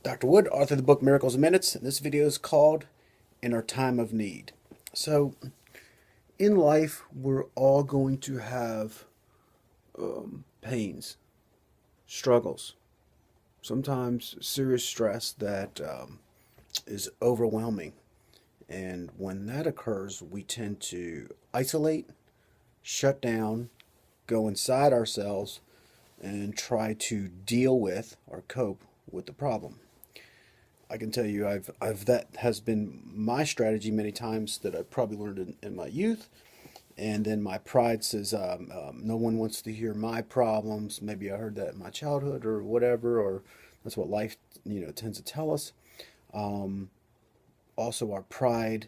Dr. Wood, author of the book Miracles in Minutes, and this video is called In Our Time of Need. So, in life, we're all going to have pains, struggles, sometimes serious stress that is overwhelming. And when that occurs, we tend to isolate, shut down, go inside ourselves, and try to deal with or cope with the problem. I can tell you, I've that has been my strategy many times that I've probably learned in my youth, and then my pride says no one wants to hear my problems. Maybe I heard that in my childhood or whatever, or that's what life tends to tell us. Um, Also, our pride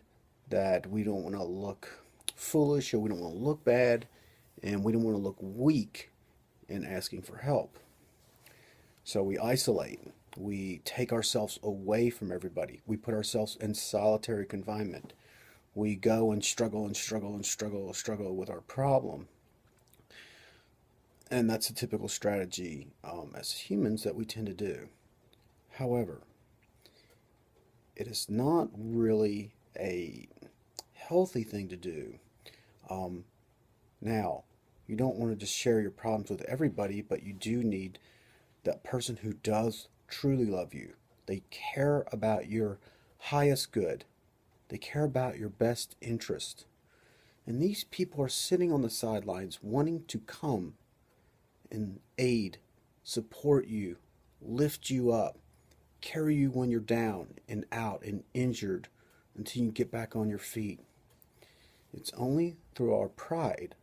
that we don't want to look foolish or we don't want to look bad, and we don't want to look weak in asking for help. So we isolate. We take ourselves away from everybody. We put ourselves in solitary confinement. We go and struggle and struggle and struggle with our problem. And that's a typical strategy as humans that we tend to do. However, it is not really a healthy thing to do. Um, Now, you don't want to just share your problems with everybody, but you do need that person who does truly love you. They care about your highest good. They care about your best interest. And these people are sitting on the sidelines wanting to come and aid, support you, lift you up, carry you when you're down and out and injured until you get back on your feet. It's only through our pride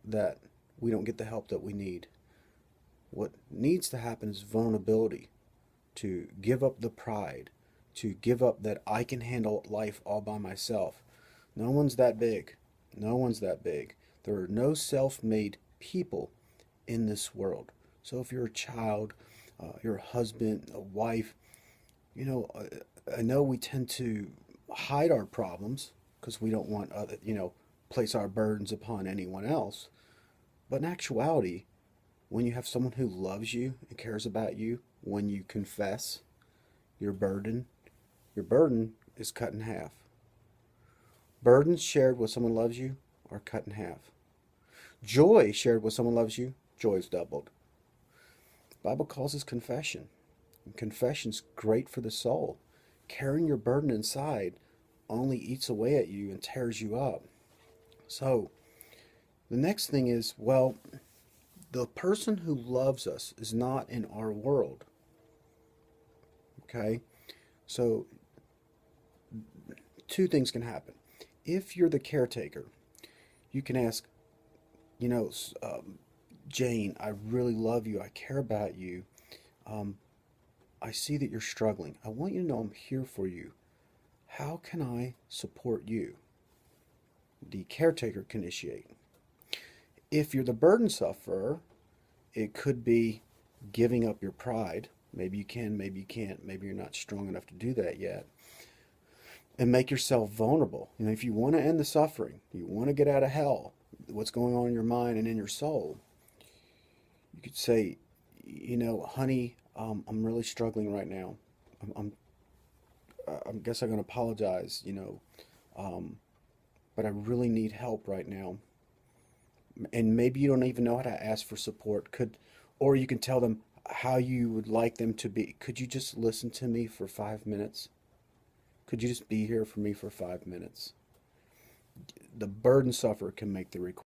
that we don't get the help that we need. What needs to happen is vulnerability, to give up the pride, to give up that I can handle life all by myself. No one's that big. No one's that big. There are no self-made people in this world. So if you're a child, your husband, a wife, I know we tend to hide our problems because we don't want place our burdens upon anyone else. But in actuality, when you have someone who loves you and cares about you, when you confess your burden, your burden is cut in half. Burdens shared with someone who loves you are cut in half. Joy shared with someone who loves you, joy is doubled. The Bible calls this confession. And confession's great for the soul. Carrying your burden inside only eats away at you and tears you up. So, the next thing is, well, the person who loves us is not in our world. Okay? So, two things can happen. If you're the caretaker, you can ask, you know, Jane, I really love you. I care about you. Um, I see that you're struggling. I want you to know I'm here for you. How can I support you? The caretaker can initiate. If you're the burden sufferer, it could be giving up your pride. Maybe you can, maybe you can't. Maybe you're not strong enough to do that yet. And make yourself vulnerable. If you want to end the suffering, you want to get out of hell, what's going on in your mind and in your soul, you could say, honey, I'm really struggling right now. I guess I'm going to apologize, but I really need help right now. And maybe you don't even know how to ask for support. Or you can tell them how you would like them to be. Could you just listen to me for 5 minutes? Could you just be here for me for 5 minutes? The burden sufferer can make the request.